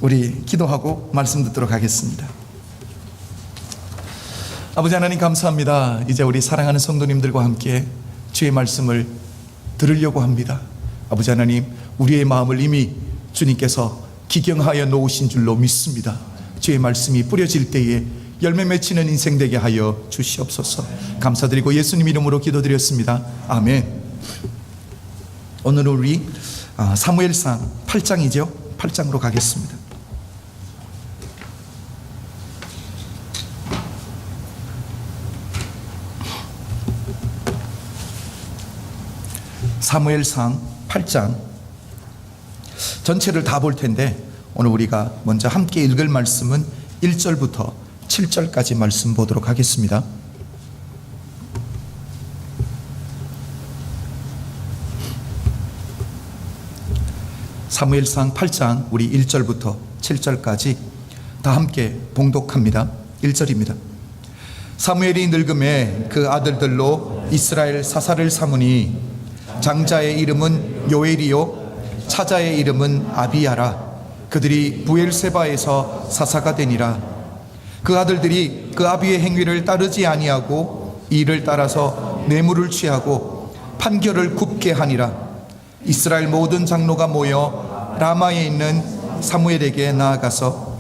우리 기도하고 말씀 듣도록 하겠습니다. 아버지 하나님 감사합니다. 이제 우리 사랑하는 성도님들과 함께 주의 말씀을 들으려고 합니다. 아버지 하나님, 우리의 마음을 이미 주님께서 기경하여 놓으신 줄로 믿습니다. 주의 말씀이 뿌려질 때에 열매 맺히는 인생 되게 하여 주시옵소서. 감사드리고 예수님 이름으로 기도드렸습니다. 아멘. 오늘은 우리 사무엘상 8장이죠. 8장으로 가겠습니다. 사무엘상 8장 전체를 다 볼 텐데 오늘 우리가 먼저 함께 읽을 말씀은 1절부터 7절까지 말씀 보도록 하겠습니다. 사무엘상 8장 우리 1절부터 7절까지 다 함께 봉독합니다. 1절입니다. 사무엘이 늙음에 그 아들들로 이스라엘 사사를 삼으니 장자의 이름은 요엘이요 차자의 이름은 아비야라. 그들이 부엘세바에서 사사가 되니라. 그 아들들이 그 아비의 행위를 따르지 아니하고 이를 따라서 뇌물을 취하고 판결을 굽게 하니라. 이스라엘 모든 장로가 모여 라마에 있는 사무엘에게 나아가서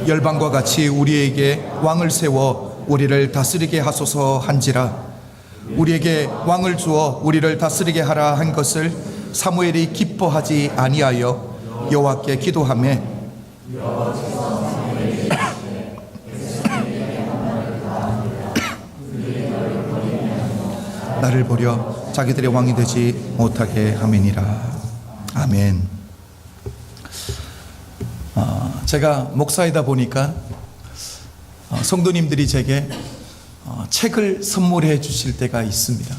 열방과 같이 우리에게 왕을 세워 우리를 다스리게 하소서 한지라. 우리에게 왕을 주어 우리를 다스리게 하라 한 것을 사무엘이 기뻐하지 아니하여 여호와께 기도하매 나를 버려 자기들의 왕이 되지 못하게 하매니라. 아멘. 제가 목사이다 보니까 성도님들이 제게 책을 선물해 주실 때가 있습니다.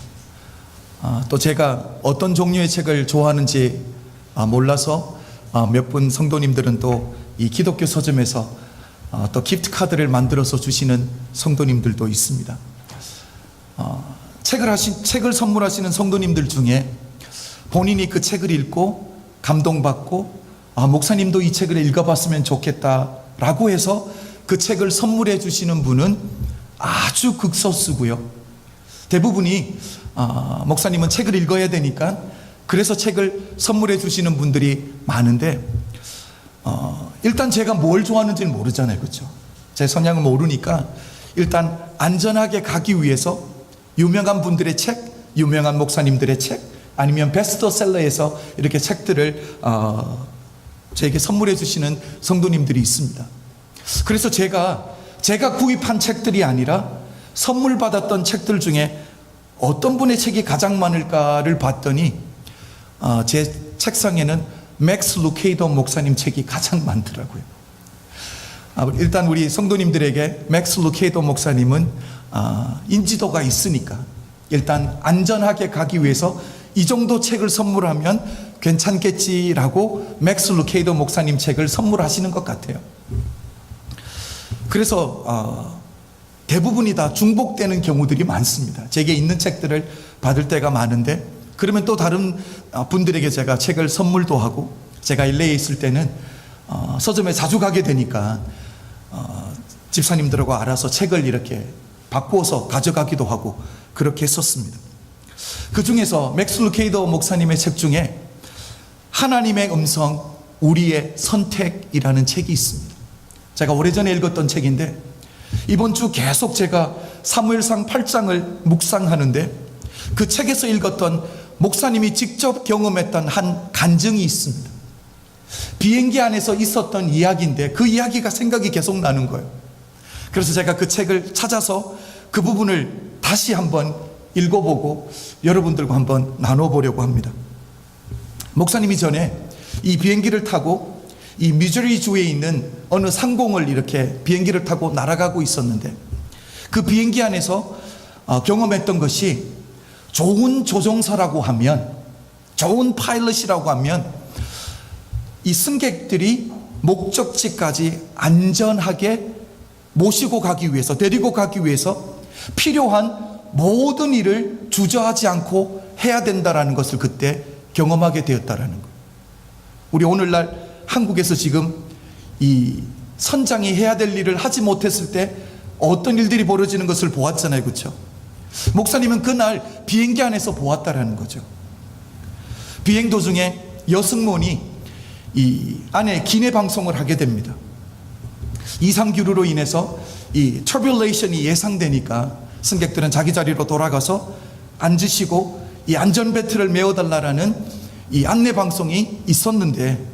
또 제가 어떤 종류의 책을 좋아하는지 몰라서 몇 분 성도님들은 또 이 기독교 서점에서 또 기프트 카드를 만들어서 주시는 성도님들도 있습니다. 책을 선물하시는 성도님들 중에 본인이 그 책을 읽고 감동받고 목사님도 이 책을 읽어봤으면 좋겠다라고 해서 그 책을 선물해 주시는 분은 아주 극소수고요. 대부분이 목사님은 책을 읽어야 되니까 그래서 책을 선물해 주시는 분들이 많은데 일단 제가 뭘 좋아하는지는 모르잖아요. 그렇죠? 제 성향을 모르니까 일단 안전하게 가기 위해서 유명한 분들의 책, 유명한 목사님들의 책, 아니면 베스트셀러에서 이렇게 책들을 저에게 선물해 주시는 성도님들이 있습니다. 그래서 제가 구입한 책들이 아니라 선물 받았던 책들 중에 어떤 분의 책이 가장 많을까를 봤더니 제 책상에는 맥스 루케이더 목사님 책이 가장 많더라고요. 일단 우리 성도님들에게 맥스 루케이더 목사님은 인지도가 있으니까 일단 안전하게 가기 위해서 이 정도 책을 선물하면 괜찮겠지라고 맥스 루케이더 목사님 책을 선물하시는 것 같아요. 그래서 대부분이 다 중복되는 경우들이 많습니다. 제게 있는 책들을 받을 때가 많은데 그러면 또 다른 분들에게 제가 책을 선물도 하고 제가 LA에 있을 때는 서점에 자주 가게 되니까 집사님들하고 알아서 책을 이렇게 바꾸어서 가져가기도 하고 그렇게 했었습니다. 그 중에서 맥스 루케이더 목사님의 책 중에 하나님의 음성 우리의 선택이라는 책이 있습니다. 제가 오래전에 읽었던 책인데 이번 주 계속 제가 사무엘상 8장을 묵상하는데 그 책에서 읽었던 목사님이 직접 경험했던 한 간증이 있습니다. 비행기 안에서 있었던 이야기인데 그 이야기가 생각이 계속 나는 거예요. 그래서 제가 그 책을 찾아서 그 부분을 다시 한번 읽어보고 여러분들과 한번 나눠보려고 합니다. 목사님이 전에 이 비행기를 타고 이 미주리주에 있는 어느 상공을 이렇게 비행기를 타고 날아가고 있었는데 그 비행기 안에서 경험했던 것이 좋은 조종사라고 하면, 좋은 파일럿이라고 하면 이 승객들이 목적지까지 안전하게 모시고 가기 위해서, 데리고 가기 위해서 필요한 모든 일을 주저하지 않고 해야 된다라는 것을 그때 경험하게 되었다라는 것. 우리 오늘날 한국에서 지금 이 선장이 해야 될 일을 하지 못했을 때 어떤 일들이 벌어지는 것을 보았잖아요, 그렇죠? 목사님은 그날 비행기 안에서 보았다라는 거죠. 비행 도중에 여승무원이 이 안에 기내 방송을 하게 됩니다. 이상 기류로 인해서 이 트러블레이션이 예상되니까 승객들은 자기 자리로 돌아가서 앉으시고 이 안전벨트를 메어달라라는 이 안내 방송이 있었는데,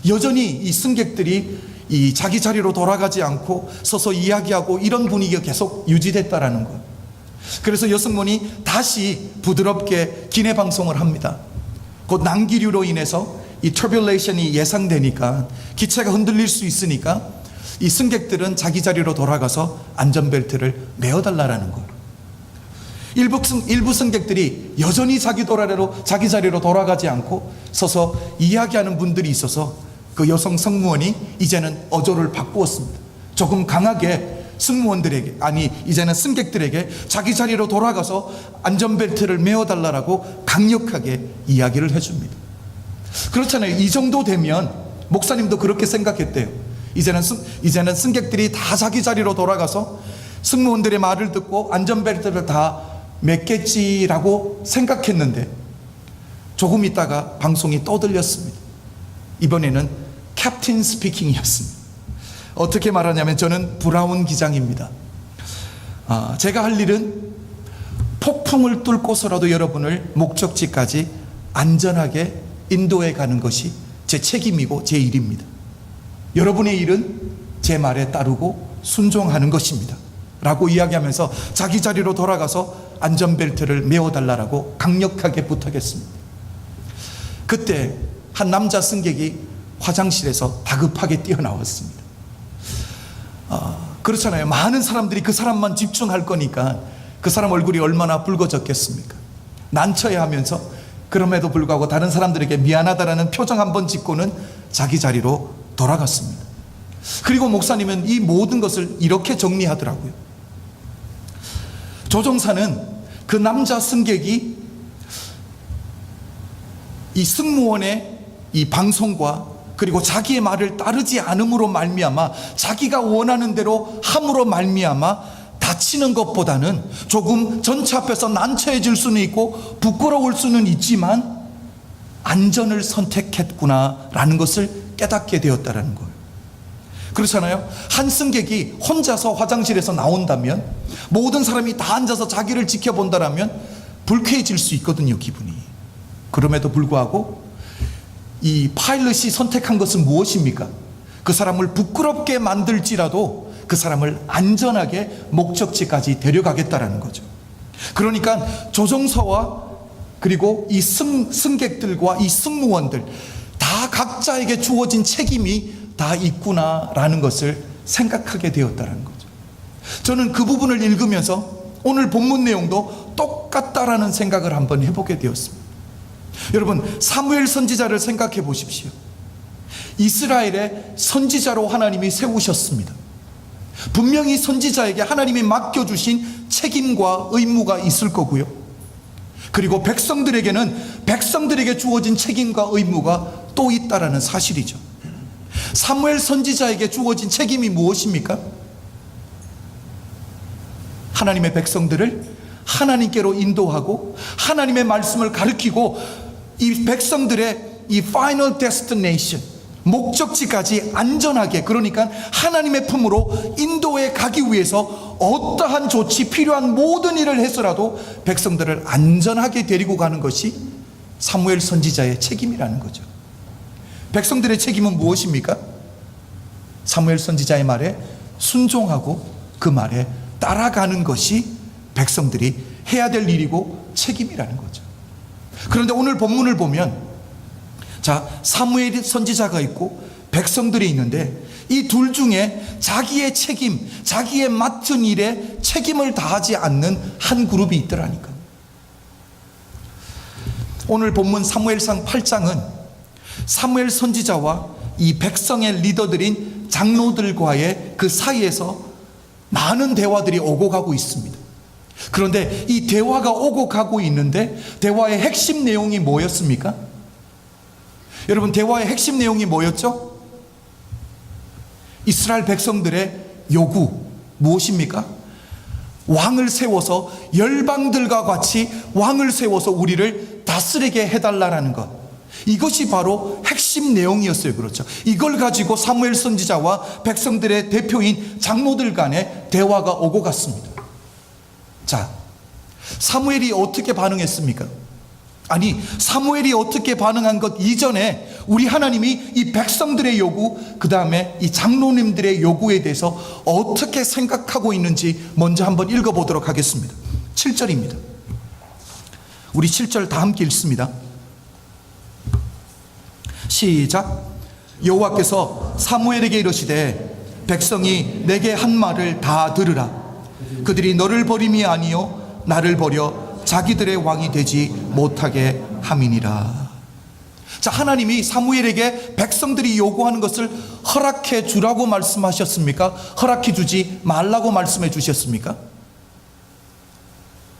여전히 이 승객들이 이 자기 자리로 돌아가지 않고 서서 이야기하고 이런 분위기가 계속 유지됐다라는 거예요. 그래서 여승무원이 다시 부드럽게 기내 방송을 합니다. 곧 난기류로 인해서 이 트러블레이션이 예상되니까, 기체가 흔들릴 수 있으니까 이 승객들은 자기 자리로 돌아가서 안전벨트를 메어달라는 거예요. 일부 승객들이 여전히 자기 자리로 돌아가지 않고 서서 이야기하는 분들이 있어서 그 여성 승무원이 이제는 어조를 바꾸었습니다. 조금 강하게 이제는 승객들에게 자기 자리로 돌아가서 안전벨트를 메어달라고 강력하게 이야기를 해줍니다. 그렇잖아요. 이 정도 되면 목사님도 그렇게 생각했대요. 이제는 승객들이 다 자기 자리로 돌아가서 승무원들의 말을 듣고 안전벨트를 다 맸겠지라고 생각했는데, 조금 있다가 방송이 또 들렸습니다. 이번에는 캡틴 스피킹이었습니다. 어떻게 말하냐면, 저는 브라운 기장입니다. 제가 할 일은 폭풍을 뚫고서라도 여러분을 목적지까지 안전하게 인도해 가는 것이 제 책임이고 제 일입니다. 여러분의 일은 제 말에 따르고 순종하는 것입니다 라고 이야기하면서 자기 자리로 돌아가서 안전벨트를 메어달라고 강력하게 부탁했습니다. 그때 한 남자 승객이 화장실에서 다급하게 뛰어나왔습니다. 그렇잖아요. 많은 사람들이 그 사람만 집중할 거니까 그 사람 얼굴이 얼마나 붉어졌겠습니까? 난처해 하면서 그럼에도 불구하고 다른 사람들에게 미안하다라는 표정 한번 짓고는 자기 자리로 돌아갔습니다. 그리고 목사님은 이 모든 것을 이렇게 정리하더라고요. 조종사는 그 남자 승객이 이 승무원의 이 방송과 그리고 자기의 말을 따르지 않음으로 말미암아, 자기가 원하는 대로 함으로 말미암아 다치는 것보다는 조금 전차 앞에서 난처해질 수는 있고 부끄러울 수는 있지만 안전을 선택했구나라는 것을 깨닫게 되었다는 거예요. 그렇잖아요. 한 승객이 혼자서 화장실에서 나온다면, 모든 사람이 다 앉아서 자기를 지켜본다면 불쾌해질 수 있거든요, 기분이. 그럼에도 불구하고 이 파일럿이 선택한 것은 무엇입니까? 그 사람을 부끄럽게 만들지라도 그 사람을 안전하게 목적지까지 데려가겠다라는 거죠. 그러니까 조종사와 그리고 이 승객들과 이 승무원들 다 각자에게 주어진 책임이 다 있구나라는 것을 생각하게 되었다는 거죠. 저는 그 부분을 읽으면서 오늘 본문 내용도 똑같다라는 생각을 한번 해보게 되었습니다. 여러분, 사무엘 선지자를 생각해 보십시오. 이스라엘의 선지자로 하나님이 세우셨습니다. 분명히 선지자에게 하나님이 맡겨주신 책임과 의무가 있을 거고요. 그리고 백성들에게 주어진 책임과 의무가 또 있다라는 사실이죠. 사무엘 선지자에게 주어진 책임이 무엇입니까? 하나님의 백성들을 하나님께로 인도하고 하나님의 말씀을 가르치고 이 백성들의 이 final destination, 목적지까지 안전하게, 그러니까 하나님의 품으로 인도해 가기 위해서 어떠한 조치, 필요한 모든 일을 해서라도 백성들을 안전하게 데리고 가는 것이 사무엘 선지자의 책임이라는 거죠. 백성들의 책임은 무엇입니까? 사무엘 선지자의 말에 순종하고 그 말에 따라가는 것이 백성들이 해야 될 일이고 책임이라는 거죠. 그런데 오늘 본문을 보면, 자, 사무엘 선지자가 있고 백성들이 있는데 이 둘 중에 자기의 책임, 자기의 맡은 일에 책임을 다하지 않는 한 그룹이 있더라니까. 오늘 본문 사무엘상 8장은 사무엘 선지자와 이 백성의 리더들인 장로들과의 그 사이에서 많은 대화들이 오고 가고 있습니다. 그런데 이 대화가 오고 가고 있는데 대화의 핵심 내용이 뭐였습니까? 여러분, 대화의 핵심 내용이 뭐였죠? 이스라엘 백성들의 요구 무엇입니까? 왕을 세워서, 열방들과 같이 왕을 세워서 우리를 다스리게 해달라는 것. 이것이 바로 핵심 내용이었어요. 그렇죠? 이걸 가지고 사무엘 선지자와 백성들의 대표인 장로들 간에 대화가 오고 갔습니다. 자, 사무엘이 어떻게 반응했습니까? 아니, 사무엘이 어떻게 반응한 것 이전에 우리 하나님이 이 백성들의 요구, 그 다음에 이 장로님들의 요구에 대해서 어떻게 생각하고 있는지 먼저 한번 읽어보도록 하겠습니다. 7절입니다. 우리 7절 다 함께 읽습니다. 시작. 여호와께서 사무엘에게 이르시되 백성이 내게 한 말을 다 들으라. 그들이 너를 버림이 아니요 나를 버려 자기들의 왕이 되지 못하게 함이니라. 자, 하나님이 사무엘에게 백성들이 요구하는 것을 허락해 주라고 말씀하셨습니까? 허락해 주지 말라고 말씀해 주셨습니까?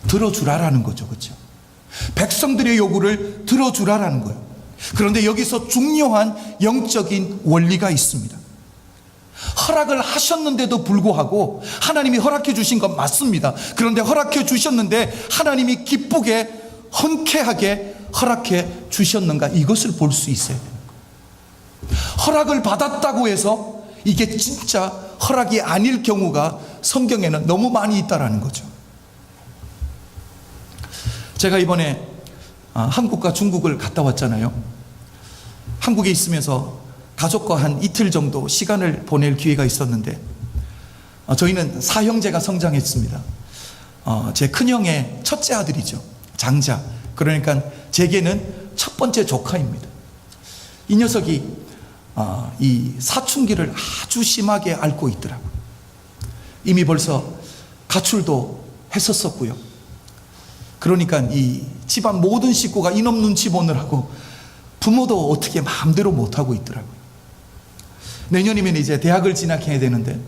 들어주라라는 거죠. 그렇죠? 백성들의 요구를 들어주라라는 거예요. 그런데 여기서 중요한 영적인 원리가 있습니다. 허락을 하셨는데도 불구하고 하나님이 허락해 주신 건 맞습니다. 그런데 허락해 주셨는데 하나님이 기쁘게 흔쾌하게 허락해 주셨는가, 이것을 볼 수 있어야 돼요. 허락을 받았다고 해서 이게 진짜 허락이 아닐 경우가 성경에는 너무 많이 있다라는 거죠. 제가 이번에 한국과 중국을 갔다 왔잖아요. 한국에 있으면서 가족과 한 이틀 정도 시간을 보낼 기회가 있었는데 저희는 사형제가 성장했습니다. 제 큰형의 첫째 아들이죠. 장자. 그러니까 제게는 첫 번째 조카입니다. 이 녀석이 이 사춘기를 아주 심하게 앓고 있더라고요. 이미 벌써 가출도 했었고요. 그러니까 이 집안 모든 식구가 이놈 눈치 보느라고 부모도 어떻게 마음대로 못하고 있더라고요. 내년이면 이제 대학을 진학해야 되는데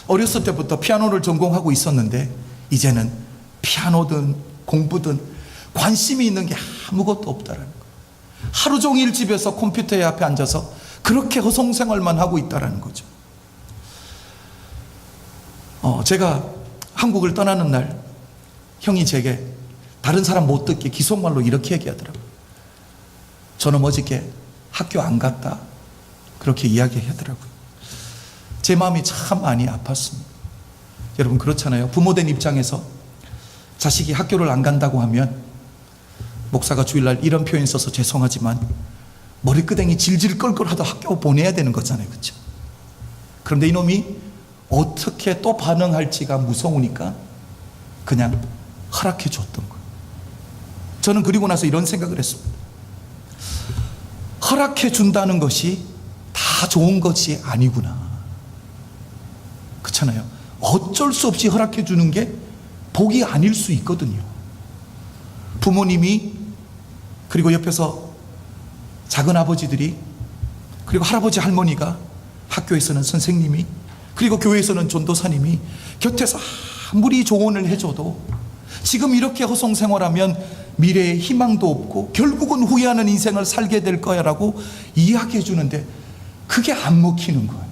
어렸을 때부터 피아노를 전공하고 있었는데 이제는 피아노든 공부든 관심이 있는 게 아무것도 없다라는 거예요. 하루 종일 집에서 컴퓨터에 앞에 앉아서 그렇게 허송생활만 하고 있다라는 거죠. 제가 한국을 떠나는 날 형이 제게 다른 사람 못 듣게 기속말로 이렇게 얘기하더라고요. 저는 어저께 학교 안 갔다, 그렇게 이야기하더라고요. 제 마음이 참 많이 아팠습니다. 여러분, 그렇잖아요. 부모된 입장에서 자식이 학교를 안 간다고 하면 목사가 주일날 이런 표현 써서 죄송하지만 머리끄댕이 질질 끌끌하다 학교 보내야 되는 거잖아요. 그렇죠? 그런데 이놈이 어떻게 또 반응할지가 무서우니까 그냥 허락해 줬던 거예요. 저는 그리고 나서 이런 생각을 했습니다. 허락해 준다는 것이 다 좋은 것이 아니구나. 그렇잖아요. 어쩔 수 없이 허락해 주는 게 복이 아닐 수 있거든요. 부모님이, 그리고 옆에서 작은 아버지들이, 그리고 할아버지 할머니가, 학교에서는 선생님이, 그리고 교회에서는 전도사님이 곁에서 아무리 조언을 해줘도 지금 이렇게 허송생활하면 미래에 희망도 없고 결국은 후회하는 인생을 살게 될 거야 라고 이야기해 주는데 그게 안 먹히는 거예요.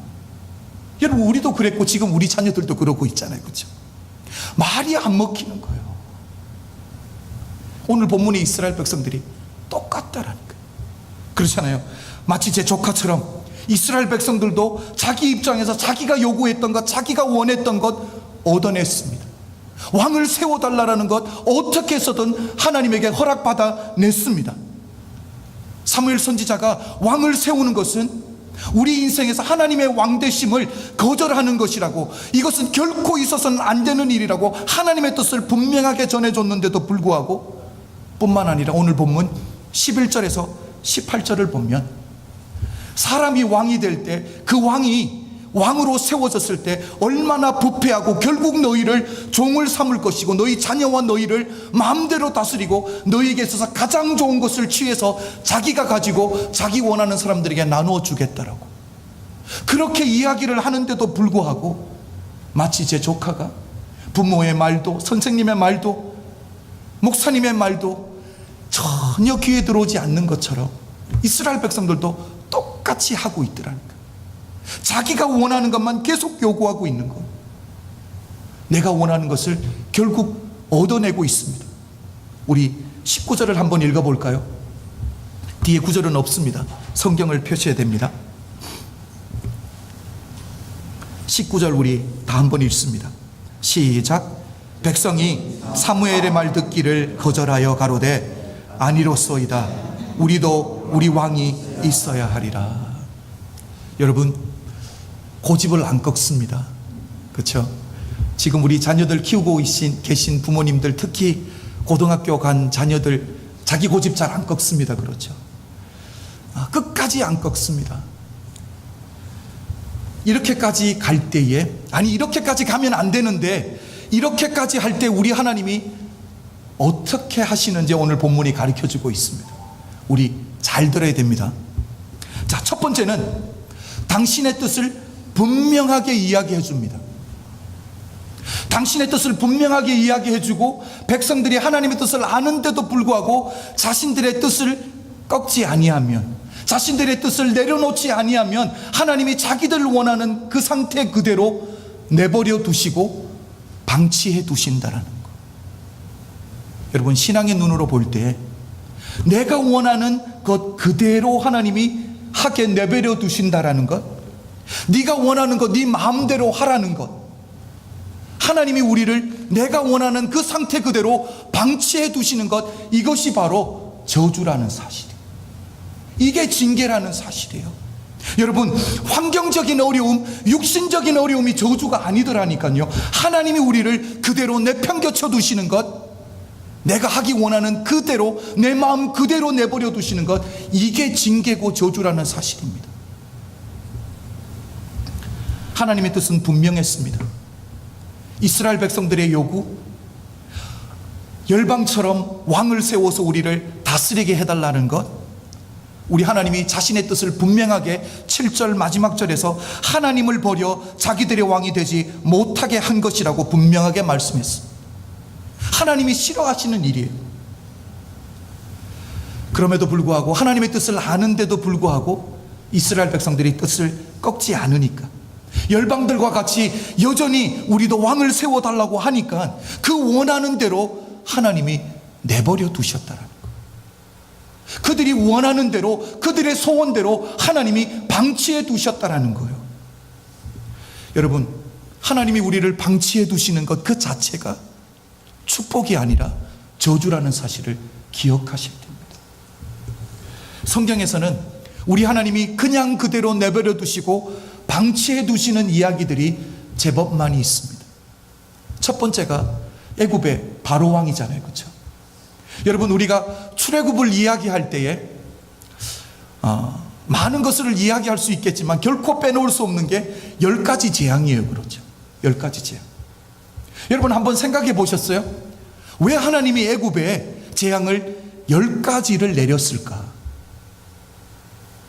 여러분, 우리도 그랬고 지금 우리 자녀들도 그러고 있잖아요. 그렇죠? 말이 안 먹히는 거예요. 오늘 본문의 이스라엘 백성들이 똑같다라니까요. 그렇잖아요. 마치 제 조카처럼 이스라엘 백성들도 자기 입장에서 자기가 요구했던 것, 자기가 원했던 것 얻어냈습니다. 왕을 세워달라는 것 어떻게 해서든 하나님에게 허락받아 냈습니다. 사무엘 선지자가 왕을 세우는 것은 우리 인생에서 하나님의 왕되심을 거절하는 것이라고, 이것은 결코 있어서는 안 되는 일이라고 하나님의 뜻을 분명하게 전해줬는데도 불구하고, 뿐만 아니라 오늘 본문 11절에서 18절을 보면 사람이 왕이 될 때 그 왕이 왕으로 세워졌을 때 얼마나 부패하고 결국 너희를 종을 삼을 것이고 너희 자녀와 너희를 마음대로 다스리고 너희에게 있어서 가장 좋은 것을 취해서 자기가 가지고 자기 원하는 사람들에게 나누어 주겠다라고 그렇게 이야기를 하는데도 불구하고 마치 제 조카가 부모의 말도, 선생님의 말도, 목사님의 말도 전혀 귀에 들어오지 않는 것처럼 이스라엘 백성들도 똑같이 하고 있더라는 거예요. 자기가 원하는 것만 계속 요구하고 있는 거예요. 내가 원하는 것을 결국 얻어내고 있습니다. 우리 19절을 한번 읽어볼까요? 뒤에 구절은 없습니다. 성경을 펴셔야 됩니다. 19절 우리 다 한번 읽습니다. 시작. 백성이 사무엘의 말 듣기를 거절하여 가로되 아니로소이다. 우리도 우리 왕이 있어야 하리라. 여러분, 고집을 안 꺾습니다. 그렇죠? 지금 우리 자녀들 키우고 계신 부모님들, 특히 고등학교 간 자녀들 자기 고집 잘 안 꺾습니다. 그렇죠? 끝까지 안 꺾습니다. 이렇게까지 갈 때에, 아니 이렇게까지 가면 안 되는데 이렇게까지 할 때 우리 하나님이 어떻게 하시는지 오늘 본문이 가르쳐주고 있습니다. 우리 잘 들어야 됩니다. 자, 첫 번째는 당신의 뜻을 분명하게 이야기해 줍니다. 당신의 뜻을 분명하게 이야기해 주고 백성들이 하나님의 뜻을 아는데도 불구하고 자신들의 뜻을 꺾지 아니하면, 자신들의 뜻을 내려놓지 아니하면 하나님이 자기들 원하는 그 상태 그대로 내버려 두시고 방치해 두신다라는 것. 여러분, 신앙의 눈으로 볼 때 내가 원하는 것 그대로 하나님이 하게 내버려 두신다라는 것, 네가 원하는 것 네 마음대로 하라는 것, 하나님이 우리를 내가 원하는 그 상태 그대로 방치해 두시는 것, 이것이 바로 저주라는 사실이에요. 이게 징계라는 사실이에요. 여러분, 환경적인 어려움, 육신적인 어려움이 저주가 아니더라니까요. 하나님이 우리를 그대로 내팽겨쳐 두시는 것, 내가 하기 원하는 그대로 내 마음 그대로 내버려 두시는 것, 이게 징계고 저주라는 사실입니다. 하나님의 뜻은 분명했습니다. 이스라엘 백성들의 요구, 열방처럼 왕을 세워서 우리를 다스리게 해달라는 것, 우리 하나님이 자신의 뜻을 분명하게 7절 마지막 절에서 하나님을 버려 자기들의 왕이 되지 못하게 한 것이라고 분명하게 말씀했습니다. 하나님이 싫어하시는 일이에요. 그럼에도 불구하고, 하나님의 뜻을 아는데도 불구하고 이스라엘 백성들이 뜻을 꺾지 않으니까, 열방들과 같이 여전히 우리도 왕을 세워달라고 하니까 그 원하는 대로 하나님이 내버려 두셨다라는 거예요. 그들이 원하는 대로, 그들의 소원대로 하나님이 방치해 두셨다라는 거예요. 여러분, 하나님이 우리를 방치해 두시는 것 그 자체가 축복이 아니라 저주라는 사실을 기억하셔야 됩니다. 성경에서는 우리 하나님이 그냥 그대로 내버려 두시고 방치해 두시는 이야기들이 제법 많이 있습니다. 첫 번째가 애굽의 바로 왕이잖아요. 그렇죠? 여러분, 우리가 출애굽을 이야기할 때에 많은 것을 이야기할 수 있겠지만 결코 빼놓을 수 없는 게 10가지 재앙이에요. 그렇죠? 10가지 재앙. 여러분, 한번 생각해 보셨어요? 왜 하나님이 애굽에 재앙을 10가지를 내렸을까?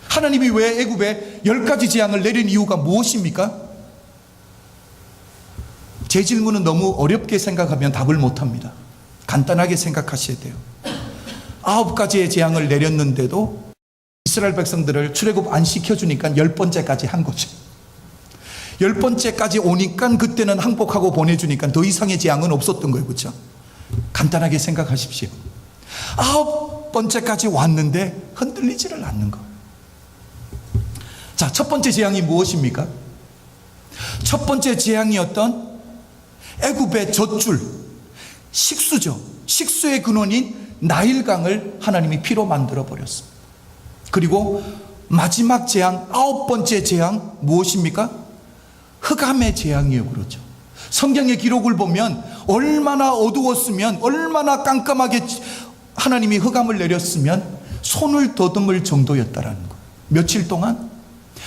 하나님이 왜 애굽에 10가지 재앙을 내린 이유가 무엇입니까? 제 질문은 너무 어렵게 생각하면 답을 못합니다. 간단하게 생각하셔야 돼요. 9가지의 재앙을 내렸는데도 이스라엘 백성들을 출애굽 안 시켜주니까 10번째까지 한 거죠. 10번째까지 오니까 그때는 항복하고 보내주니까 더 이상의 재앙은 없었던 거예요. 그렇죠? 간단하게 생각하십시오. 9번째까지 왔는데 흔들리지를 않는 거. 자, 첫 번째 재앙이 무엇입니까? 첫 번째 재앙이었던 애굽의 젖줄, 식수죠. 식수의 근원인 나일강을 하나님이 피로 만들어 버렸습니다. 그리고 마지막 재앙, 9번째 재앙 무엇입니까? 흑암의 재앙이에요. 그렇죠? 성경의 기록을 보면 얼마나 어두웠으면, 얼마나 깜깜하게 하나님이 흑암을 내렸으면 손을 더듬을 정도였다라는 거예요. 며칠 동안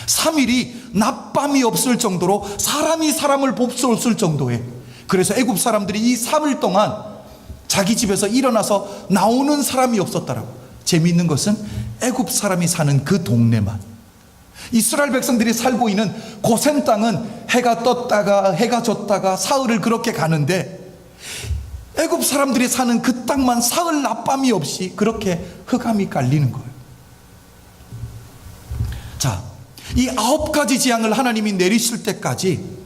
3일이 낮밤이 없을 정도로 사람이 사람을 볼 수 없을 정도에, 그래서 애굽 사람들이 이 3일 동안 자기 집에서 일어나서 나오는 사람이 없었다라고. 재미있는 것은 애굽 사람이 사는 그 동네만, 이스라엘 백성들이 살고 있는 고센 땅은 해가 떴다가 해가 졌다가 사흘을 그렇게 가는데, 애굽 사람들이 사는 그 땅만 사흘 낮밤이 없이 그렇게 흑암이 깔리는 거예요. 자, 이 9가지 재앙을 하나님이 내리실 때까지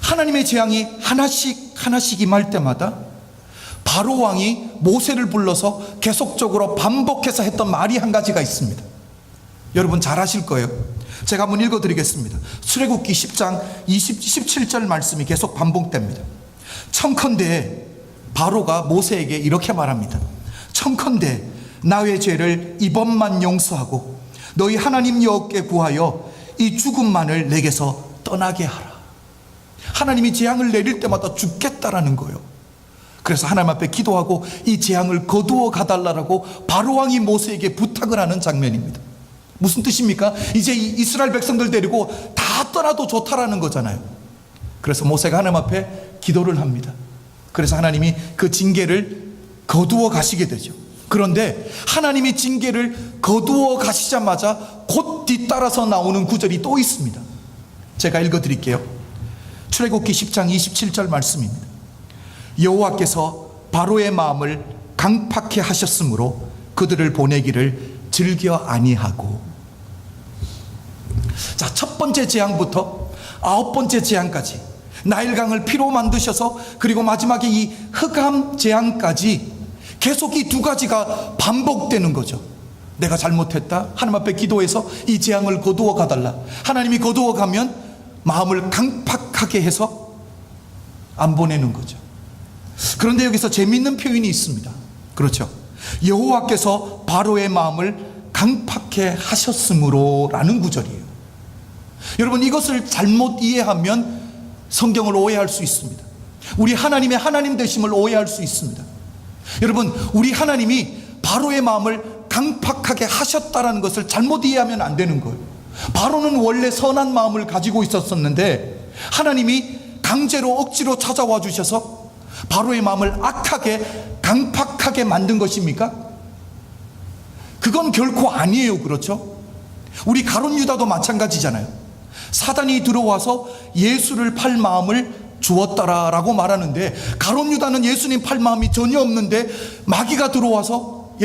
하나님의 재앙이 하나씩 임할 때마다 바로 왕이 모세를 불러서 계속적으로 반복해서 했던 말이 한 가지가 있습니다. 여러분 잘 아실 거예요. 제가 한번 읽어드리겠습니다. 출애굽기 10장 17절 말씀이 계속 반복됩니다. 청컨대 바로가 모세에게 이렇게 말합니다. 청컨대 나의 죄를 이번만 용서하고 너희 하나님 여호와께 구하여 이 죽음만을 내게서 떠나게 하라. 하나님이 재앙을 내릴 때마다 죽겠다라는 거예요. 그래서 하나님 앞에 기도하고 이 재앙을 거두어 가달라고 바로왕이 모세에게 부탁을 하는 장면입니다. 무슨 뜻입니까? 이제 이스라엘 백성들 데리고 다 떠나도 좋다라는 거잖아요. 그래서 모세가 하나님 앞에 기도를 합니다. 그래서 하나님이 그 징계를 거두어 가시게 되죠. 그런데 하나님이 징계를 거두어 가시자마자 곧 뒤따라서 나오는 구절이 또 있습니다. 제가 읽어드릴게요. 출애굽기 10장 27절 말씀입니다. 여호와께서 바로의 마음을 강팍해 하셨으므로 그들을 보내기를 즐겨 아니하고. 자, 첫 번째 재앙부터 9번째 재앙까지 나일강을 피로 만드셔서 그리고 마지막에 이 흑암 재앙까지 계속 이 두 가지가 반복되는 거죠. 내가 잘못했다, 하나님 앞에 기도해서 이 재앙을 거두어 가달라. 하나님이 거두어 가면 마음을 강팍하게 해서 안 보내는 거죠. 그런데 여기서 재미있는 표현이 있습니다. 그렇죠. 여호와께서 바로의 마음을 강팍해 하셨으므로 라는 구절이에요. 여러분 이것을 잘못 이해하면 성경을 오해할 수 있습니다. 우리 하나님의 하나님 되심을 오해할 수 있습니다. 여러분 우리 하나님이 바로의 마음을 강팍하게 하셨다라는 것을 잘못 이해하면 안 되는 거예요. 바로는 원래 선한 마음을 가지고 있었는데 하나님이 강제로 억지로 찾아와 주셔서 바로의 마음을 악하게 강팍하게 만든 것입니까? 그건 결코 아니에요. 그렇죠? 우리 가룟 유다도 마찬가지잖아요. 사단이 들어와서 예수를 팔 마음을 주었다라고 말하는데 가룟 유다는 예수님 팔 마음이 전혀 없는데 마귀가 들어와서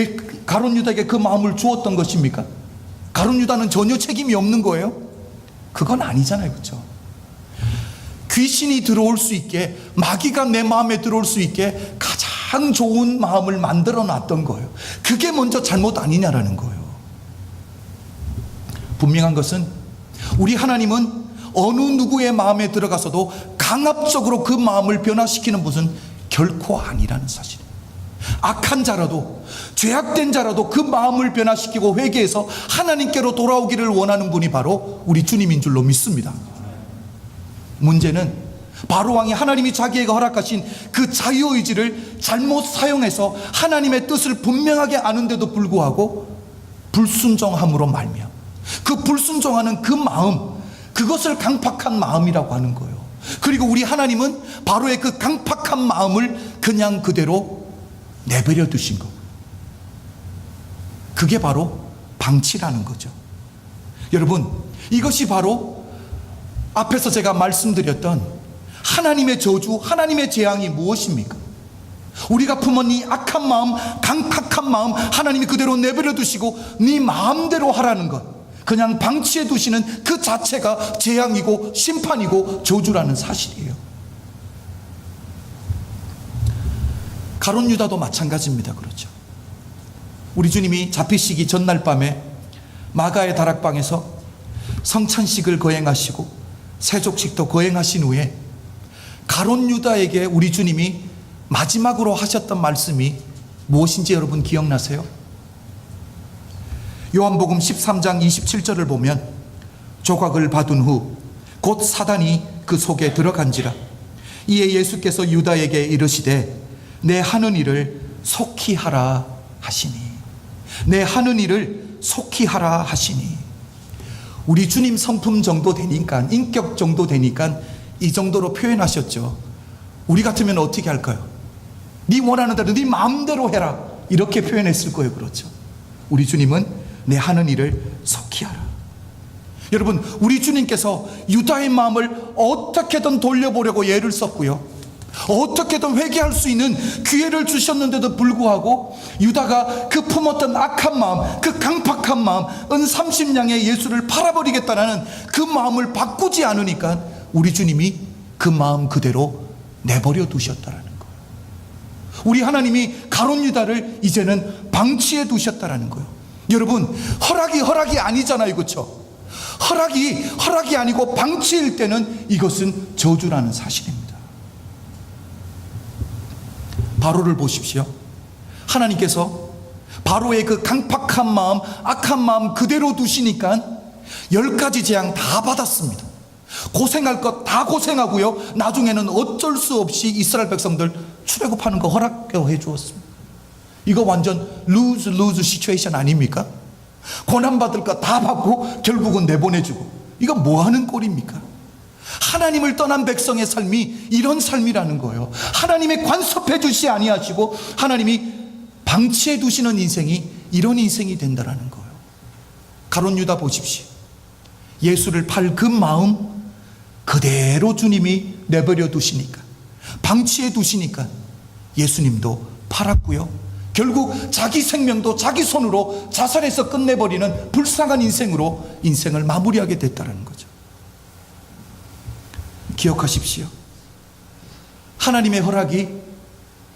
가룟 유다에게 그 마음을 주었던 것입니까? 가룟 유다는 전혀 책임이 없는 거예요? 그건 아니잖아요. 그렇죠? 귀신이 들어올 수 있게, 마귀가 내 마음에 들어올 수 있게 가장 좋은 마음을 만들어 놨던 거예요. 그게 먼저 잘못 아니냐라는 거예요. 분명한 것은 우리 하나님은 어느 누구의 마음에 들어가서도 강압적으로 그 마음을 변화시키는 분은 결코 아니라는 사실이에요. 악한 자라도, 죄악된 자라도 그 마음을 변화시키고 회개해서 하나님께로 돌아오기를 원하는 분이 바로 우리 주님인 줄로 믿습니다. 문제는 바로왕이 하나님이 자기에게 허락하신 그 자유의지를 잘못 사용해서 하나님의 뜻을 분명하게 아는데도 불구하고 불순종함으로 말미암아 그 불순종하는 그 마음, 그것을 강팍한 마음이라고 하는 거예요. 그리고 우리 하나님은 바로의 그 강팍한 마음을 그냥 그대로 내버려 두신 거. 그게 바로 방치라는 거죠. 여러분 이것이 바로 앞에서 제가 말씀드렸던 하나님의 저주, 하나님의 재앙이 무엇입니까? 우리가 품은 이 악한 마음, 강팍한 마음 하나님이 그대로 내버려 두시고 네 마음대로 하라는 것, 그냥 방치해 두시는 그 자체가 재앙이고 심판이고 저주라는 사실이에요. 가룟 유다도 마찬가지입니다. 그렇죠? 우리 주님이 잡히시기 전날 밤에 마가의 다락방에서 성찬식을 거행하시고 세족식도 거행하신 후에 가룟 유다에게 우리 주님이 마지막으로 하셨던 말씀이 무엇인지 여러분 기억나세요? 요한복음 13장 27절을 보면 조각을 받은 후 곧 사단이 그 속에 들어간지라 이에 예수께서 유다에게 이르시되 내 하는 일을 속히 하라 하시니, 내 하는 일을 속히 하라 하시니. 우리 주님 성품 정도 되니까, 인격 정도 되니까 이 정도로 표현하셨죠. 우리 같으면 어떻게 할까요? 네 원하는 대로 네 마음대로 해라, 이렇게 표현했을 거예요. 그렇죠? 우리 주님은 내 하는 일을 속히 하라. 여러분, 우리 주님께서 유다의 마음을 어떻게든 돌려보려고 애를 썼고요, 어떻게든 회개할 수 있는 기회를 주셨는데도 불구하고 유다가 그 품었던 악한 마음, 그 강팍한 마음, 은 30냥에 예수를 팔아버리겠다는 그 마음을 바꾸지 않으니까 우리 주님이 그 마음 그대로 내버려 두셨다라는 거예요. 우리 하나님이 가룟 유다를 이제는 방치해 두셨다라는 거예요. 여러분, 허락이 아니잖아요, 그렇죠? 허락이 아니고 방치일 때는 이것은 저주라는 사실입니다. 바로를 보십시오. 하나님께서 바로의 그 강팍한 마음, 악한 마음 그대로 두시니까 10가지 재앙 다 받았습니다. 고생할 것 다 고생하고요, 나중에는 어쩔 수 없이 이스라엘 백성들 출애굽하는 거 허락해 주었습니다. 이거 완전 lose 시츄에이션 아닙니까? 고난받을 거 다 받고 결국은 내보내주고, 이거 뭐하는 꼴입니까? 하나님을 떠난 백성의 삶이 이런 삶이라는 거예요. 하나님의 관섭해 주시 아니하시고 하나님이 방치해 두시는 인생이 이런 인생이 된다라는 거예요. 가룟 유다 보십시오. 예수를 팔 그 마음 그대로 주님이 내버려 두시니까, 방치해 두시니까 예수님도 팔았고요, 결국 자기 생명도 자기 손으로 자살해서 끝내버리는 불쌍한 인생으로 인생을 마무리하게 됐다는 거죠. 기억하십시오. 하나님의 허락이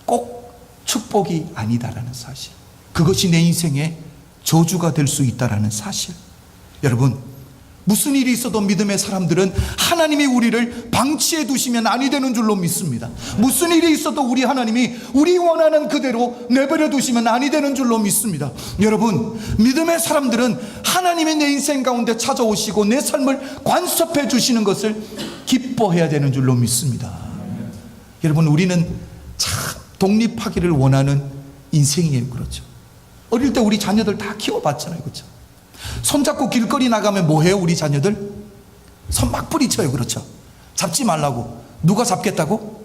꼭 축복이 아니다라는 사실, 그것이 내 인생의 저주가 될 수 있다라는 사실. 여러분, 무슨 일이 있어도 믿음의 사람들은 하나님이 우리를 방치해 두시면 아니 되는 줄로 믿습니다. 무슨 일이 있어도 우리 하나님이 우리 원하는 그대로 내버려 두시면 아니 되는 줄로 믿습니다. 여러분, 믿음의 사람들은 하나님이 내 인생 가운데 찾아오시고 내 삶을 관섭해 주시는 것을 기뻐해야 되는 줄로 믿습니다. 여러분, 우리는 참 독립하기를 원하는 인생이에요. 그렇죠? 어릴 때 우리 자녀들 다 키워봤잖아요. 그렇죠? 손잡고 길거리 나가면 뭐해요? 우리 자녀들 손 막 뿌리쳐요. 그렇죠? 잡지 말라고. 누가 잡겠다고?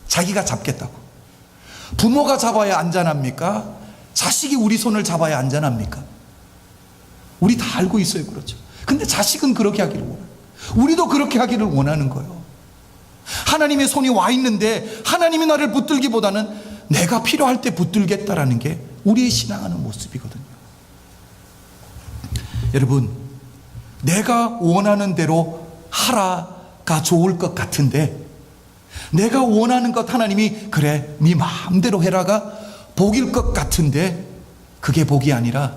자기가 잡겠다고. 부모가 잡아야 안전합니까? 자식이 우리 손을 잡아야 안전합니까? 우리 다 알고 있어요. 그렇죠? 근데 자식은 그렇게 하기를 원해요. 우리도 그렇게 하기를 원하는 거예요. 하나님의 손이 와 있는데 하나님이 나를 붙들기보다는 내가 필요할 때 붙들겠다라는 게 우리의 신앙하는 모습이거든요. 여러분, 내가 원하는 대로 하라가 좋을 것 같은데, 내가 원하는 것 하나님이 그래 네 마음대로 해라가 복일 것 같은데, 그게 복이 아니라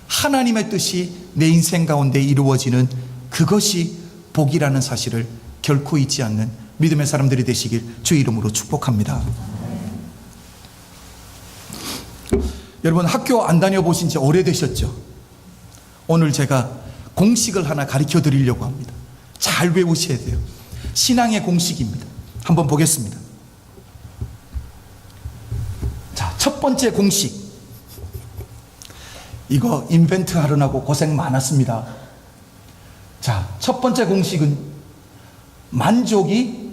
하나님의 뜻이 내 인생 가운데 이루어지는 그것이 복이라는 사실을 결코 잊지 않는 믿음의 사람들이 되시길 주의 이름으로 축복합니다. 여러분, 학교 안 다녀보신 지 오래되셨죠? 오늘 제가 공식을 하나 가르쳐 드리려고 합니다. 잘 외우셔야 돼요. 신앙의 공식입니다. 한번 보겠습니다. 자, 첫 번째 공식. 이거 인벤트 하려고 고생 많았습니다. 자, 첫 번째 공식은 만족이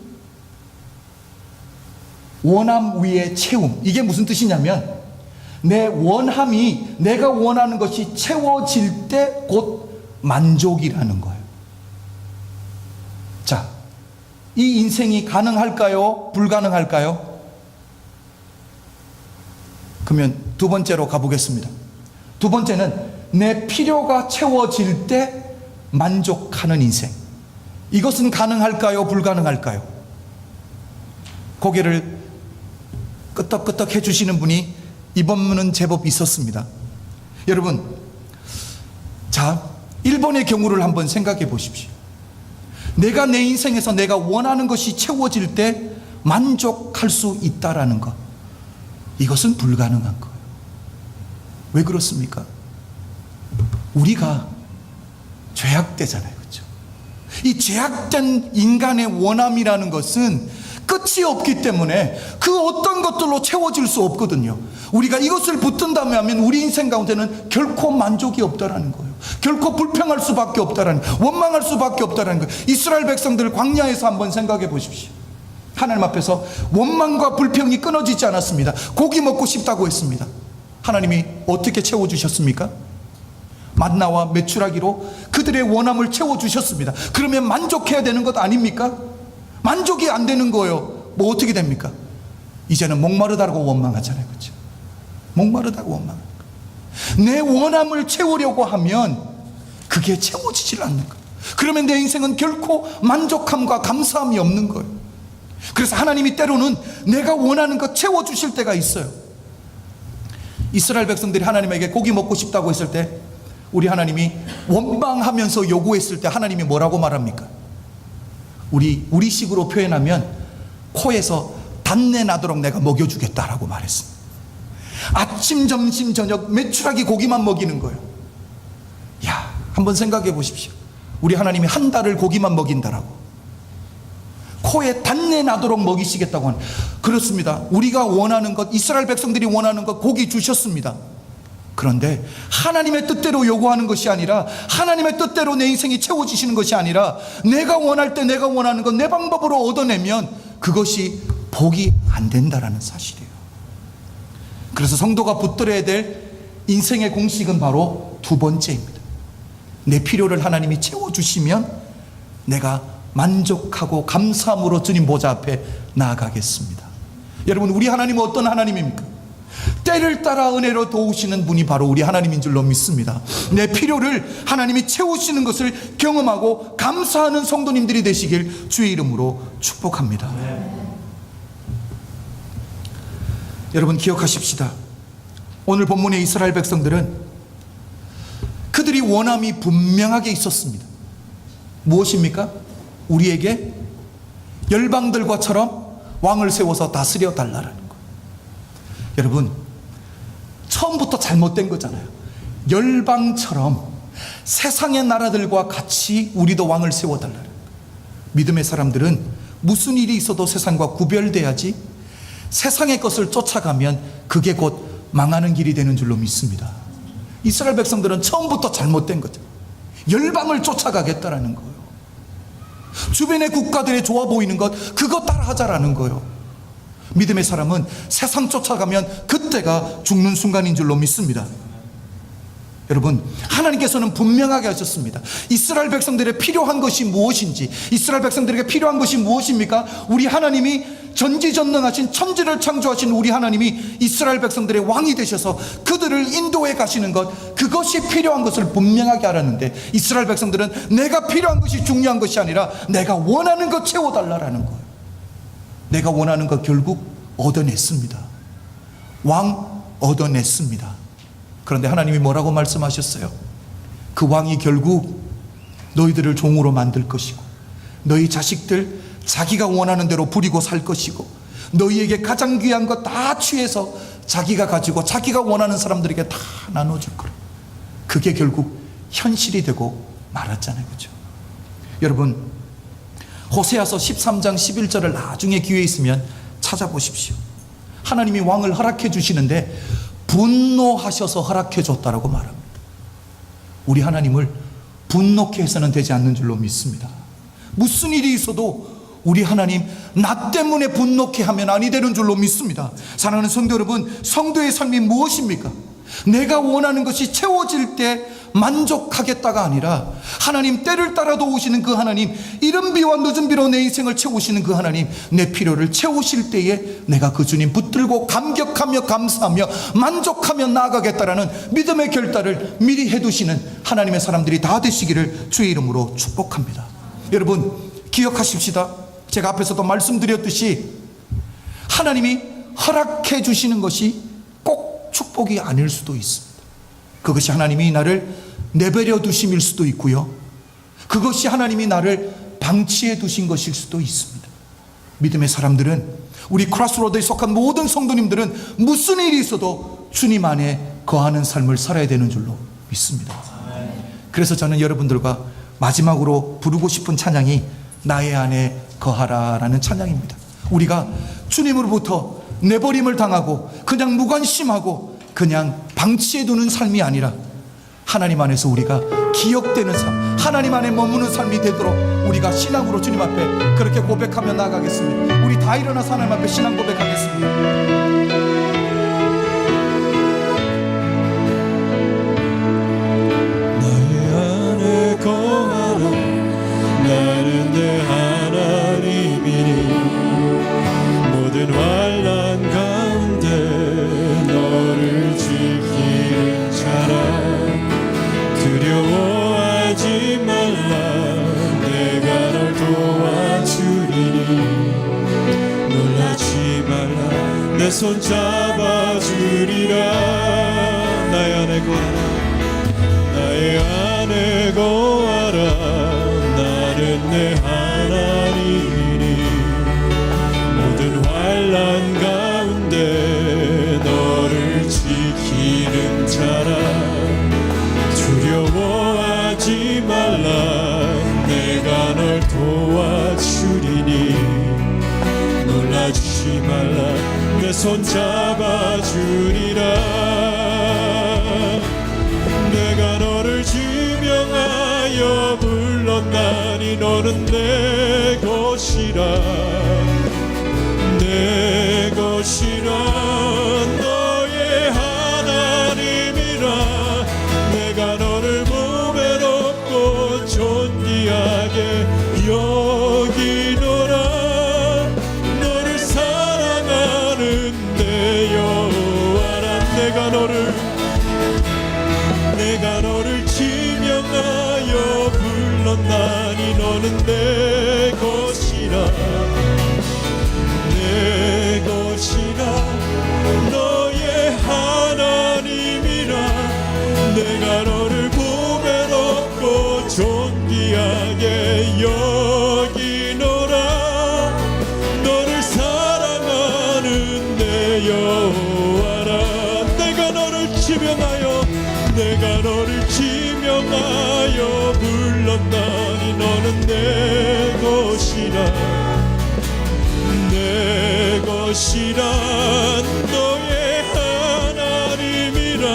원함 위에 채움. 이게 무슨 뜻이냐면, 내 원함이 내가 원하는 것이 채워질 때 곧 만족이라는 거예요. 자, 이 인생이 가능할까요? 불가능할까요? 그러면 두 번째로 가보겠습니다. 두 번째는 내 필요가 채워질 때 만족하는 인생. 이것은 가능할까요? 불가능할까요? 고개를 끄덕끄덕 해주시는 분이 이번은 제법 있었습니다. 여러분, 자, 일본의 경우를 한번 생각해 보십시오. 내가 내 인생에서 내가 원하는 것이 채워질 때 만족할 수 있다라는 것, 이것은 불가능한 거예요. 왜 그렇습니까? 우리가 죄악되잖아요. 그렇죠? 이 죄악된 인간의 원함이라는 것은 끝이 없기 때문에 그 어떤 것들로 채워질 수 없거든요. 우리가 이것을 붙든다면 우리 인생 가운데는 결코 만족이 없다라는 거예요. 결코 불평할 수밖에 없다라는 거예요. 원망할 수밖에 없다라는 거예요. 이스라엘 백성들 광야에서 한번 생각해 보십시오. 하나님 앞에서 원망과 불평이 끊어지지 않았습니다. 고기 먹고 싶다고 했습니다. 하나님이 어떻게 채워주셨습니까? 만나와 메추라기로 그들의 원함을 채워주셨습니다. 그러면 만족해야 되는 것 아닙니까? 만족이 안 되는 거예요. 뭐 어떻게 됩니까? 이제는 목마르다고 원망하잖아요. 그렇죠? 목마르다고 원망하는 거예요. 내 원함을 채우려고 하면 그게 채워지질 않는 거예요. 그러면 내 인생은 결코 만족함과 감사함이 없는 거예요. 그래서 하나님이 때로는 내가 원하는 것 채워주실 때가 있어요. 이스라엘 백성들이 하나님에게 고기 먹고 싶다고 했을 때 우리 하나님이 원망하면서 요구했을 때 하나님이 뭐라고 말합니까? 우리식으로 표현하면 코에서 단내 나도록 내가 먹여주겠다라고 말했습니다. 아침 점심 저녁 메추라기 고기만 먹이는 거예요. 야, 한번 생각해 보십시오. 우리 하나님이 한 달을 고기만 먹인다라고 코에 단내 나도록 먹이시겠다고 하는. 그렇습니다. 우리가 원하는 것, 이스라엘 백성들이 원하는 것 고기 주셨습니다. 그런데 하나님의 뜻대로 요구하는 것이 아니라, 하나님의 뜻대로 내 인생이 채워지시는 것이 아니라, 내가 원할 때 내가 원하는 것 내 방법으로 얻어내면 그것이 복이 안 된다라는 사실이에요. 그래서 성도가 붙들어야 될 인생의 공식은 바로 두 번째입니다. 내 필요를 하나님이 채워주시면 내가 만족하고 감사함으로 주님 보좌 앞에 나아가겠습니다. 여러분, 우리 하나님은 어떤 하나님입니까? 때를 따라 은혜로 도우시는 분이 바로 우리 하나님인 줄로 믿습니다. 내 필요를 하나님이 채우시는 것을 경험하고 감사하는 성도님들이 되시길 주의 이름으로 축복합니다. 여러분, 기억하십시다. 오늘 본문의 이스라엘 백성들은 그들이 원함이 분명하게 있었습니다. 무엇입니까? 우리에게 열방들과처럼 왕을 세워서 다스려 달라는 거예요. 여러분, 처음부터 잘못된 거잖아요. 열방처럼 세상의 나라들과 같이 우리도 왕을 세워달라는 거예요. 믿음의 사람들은 무슨 일이 있어도 세상과 구별돼야지, 세상의 것을 쫓아가면 그게 곧 망하는 길이 되는 줄로 믿습니다. 이스라엘 백성들은 처음부터 잘못된 거죠. 열방을 쫓아가겠다라는 거예요. 주변의 국가들이 좋아 보이는 것, 그거 따라 하자라는 거예요. 믿음의 사람은 세상 쫓아가면 그때가 죽는 순간인 줄로 믿습니다. 여러분, 하나님께서는 분명하게 하셨습니다. 이스라엘 백성들의 필요한 것이 무엇인지, 이스라엘 백성들에게 필요한 것이 무엇입니까? 우리 하나님이 전지전능하신 천지를 창조하신 우리 하나님이 이스라엘 백성들의 왕이 되셔서 그들을 인도해 가시는 것, 그것이 필요한 것을 분명하게 알았는데, 이스라엘 백성들은 내가 필요한 것이 중요한 것이 아니라 내가 원하는 것 채워달라는 거예요. 내가 원하는 것 결국 얻어냈습니다. 왕 얻어냈습니다. 그런데 하나님이 뭐라고 말씀하셨어요? 그 왕이 결국 너희들을 종으로 만들 것이고, 너희 자식들 자기가 원하는 대로 부리고 살 것이고, 너희에게 가장 귀한 것 다 취해서 자기가 가지고 자기가 원하는 사람들에게 다 나눠줄 거라. 그게 결국 현실이 되고 말았잖아요. 그렇죠? 여러분, 호세아서 13장 11절을 나중에 기회 있으면 찾아보십시오. 하나님이 왕을 허락해 주시는데 분노하셔서 허락해 줬다라고 말합니다. 우리 하나님을 분노케 해서는 되지 않는 줄로 믿습니다. 무슨 일이 있어도 우리 하나님 나 때문에 분노케 하면 아니 되는 줄로 믿습니다. 사랑하는 성도 여러분, 성도의 삶이 무엇입니까? 내가 원하는 것이 채워질 때 만족하겠다가 아니라, 하나님 때를 따라 도우시는 그 하나님, 이른 비와 늦은 비로 내 인생을 채우시는 그 하나님, 내 필요를 채우실 때에 내가 그 주님 붙들고 감격하며 감사하며 만족하며 나아가겠다라는 믿음의 결단을 미리 해두시는 하나님의 사람들이 다 되시기를 주의 이름으로 축복합니다. 여러분, 기억하십시다. 제가 앞에서도 말씀드렸듯이 하나님이 허락해 주시는 것이 꼭 축복이 아닐 수도 있습니다. 그것이 하나님이 나를 내버려 두심일 수도 있고요, 그것이 하나님이 나를 방치해 두신 것일 수도 있습니다. 믿음의 사람들은, 우리 크로스로드에 속한 모든 성도님들은 무슨 일이 있어도 주님 안에 거하는 삶을 살아야 되는 줄로 믿습니다. 그래서 저는 여러분들과 마지막으로 부르고 싶은 찬양이 나의 안에 거하라라는 찬양입니다. 우리가 주님으로부터 내버림을 당하고 그냥 무관심하고 그냥 방치해두는 삶이 아니라 하나님 안에서 우리가 기억되는 삶, 하나님 안에 머무는 삶이 되도록 우리가 신앙으로 주님 앞에 그렇게 고백하며 나아가겠습니다. 우리 다 일어나서 하나님 앞에 신앙 고백하겠습니다. 손 잡아주리라. 나의 안에 거하라, 나의 안에 거하라. 나는 내 하나님이니 모든 환난 가운데 너를 지키는 자라. 두려워하지 말라, 내가 널 도와주리니. 놀라지 말라, 내 손 잡아주리라. 내가 너를 지명하여 불렀나니 너는 내 것이라. 내 것이라, 너의 하나님이라. 내가 너를 보배롭고 존귀하게 여기노라. 너를 사랑하는 내 여호와라. 내가 너를 지명하여 불렀나니 너는 내 것이라. 내 것이라, 너의 하나님이라. 내가 너를 보배롭고 존귀하게 여기노라. 너를 사랑하는 내 여호와라. 내가 너를 지명하여 불렀나니 너는 내 것이라. 내 것이라, 너의 하나님이라.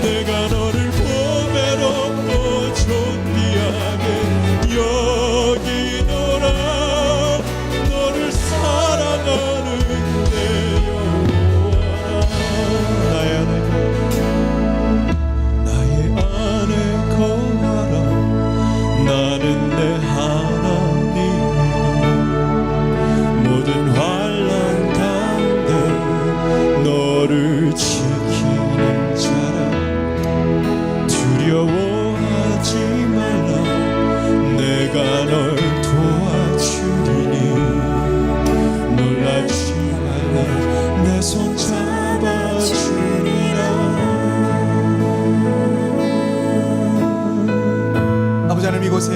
내가 너를 보배롭고 존귀하게 여기노라. 너를 사랑하는 내 여호와라. 나의 안에 거하라. 나는 내 하나님 모든 환난 가운데 너를 지키는 자라. 두려워하지 말라, 내가 널 도와주리니. 놀라지 말라, 내 손 잡아주리라. 아버지 하나님, 이곳에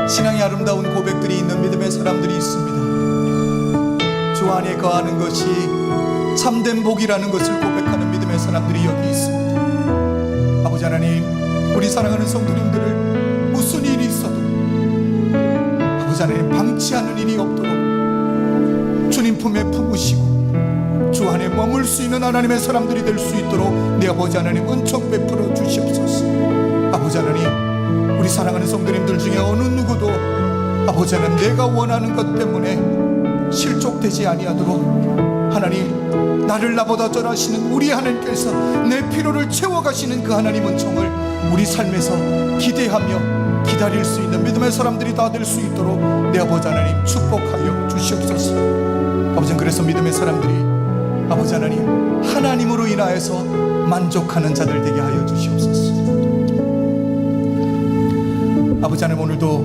신앙의 아름다운 고백들이 있는 믿음의 사람들이 있습니다. 주 안에 거하는 것이 참된 복이라는 것을 고백하는 믿음의 사람들이 여기 있습니다. 아버지 하나님, 우리 사랑하는 성도님들을 무슨 일이 있어도 아버지 하나님 방치하는 일이 없도록 주님 품에 품으시고 주 안에 머물 수 있는 하나님의 사람들이 될 수 있도록 내 아버지 하나님 은총 베풀어 주시옵소서. 아버지 하나님, 우리 사랑하는 성도님들 중에 어느 누구도 아버지 하나님 내가 원하는 것 때문에 실족되지 아니하도록 하나님, 나를 나보다 전하시는 우리 하나님께서 내 필요를 채워가시는 그 하나님 은총을 우리 삶에서 기대하며 기다릴 수 있는 믿음의 사람들이 다 될 수 있도록 내 아버지 하나님 축복하여 주시옵소서. 아버지, 그래서 믿음의 사람들이 아버지 하나님 하나님으로 인하여서 만족하는 자들 되게 하여 주시옵소서. 아버지 하나님, 오늘도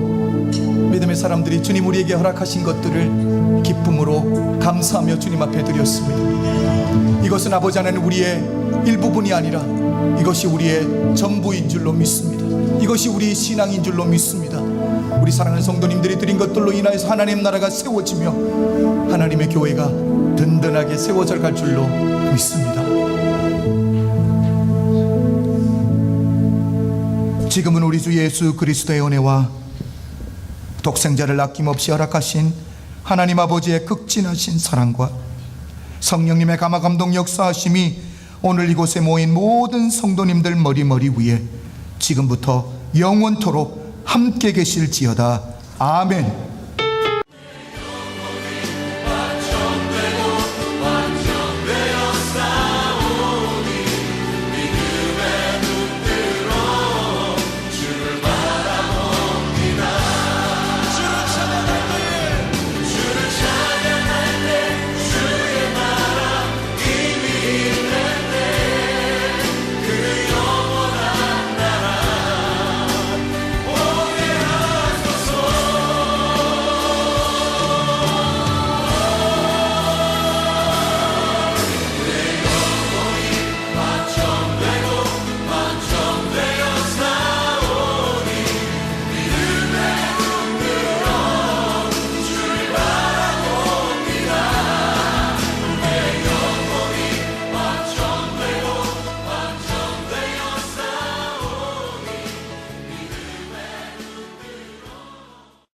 믿음의 사람들이 주님 우리에게 허락하신 것들을 기쁨으로 감사하며 주님 앞에 드렸습니다. 이것은 아버지 하나님 우리의 일부분이 아니라 이것이 우리의 전부인 줄로 믿습니다. 이것이 우리의 신앙인 줄로 믿습니다. 우리 사랑하는 성도님들이 드린 것들로 인하여서 하나님 나라가 세워지며 하나님의 교회가 든든하게 세워져 갈 줄로 믿습니다. 지금은 우리 주 예수 그리스도의 은혜와 독생자를 아낌없이 허락하신 하나님 아버지의 극진하신 사랑과 성령님의 감화 감동 역사하심이 오늘 이곳에 모인 모든 성도님들 머리 위에 지금부터 영원토록 함께 계실지어다. 아멘.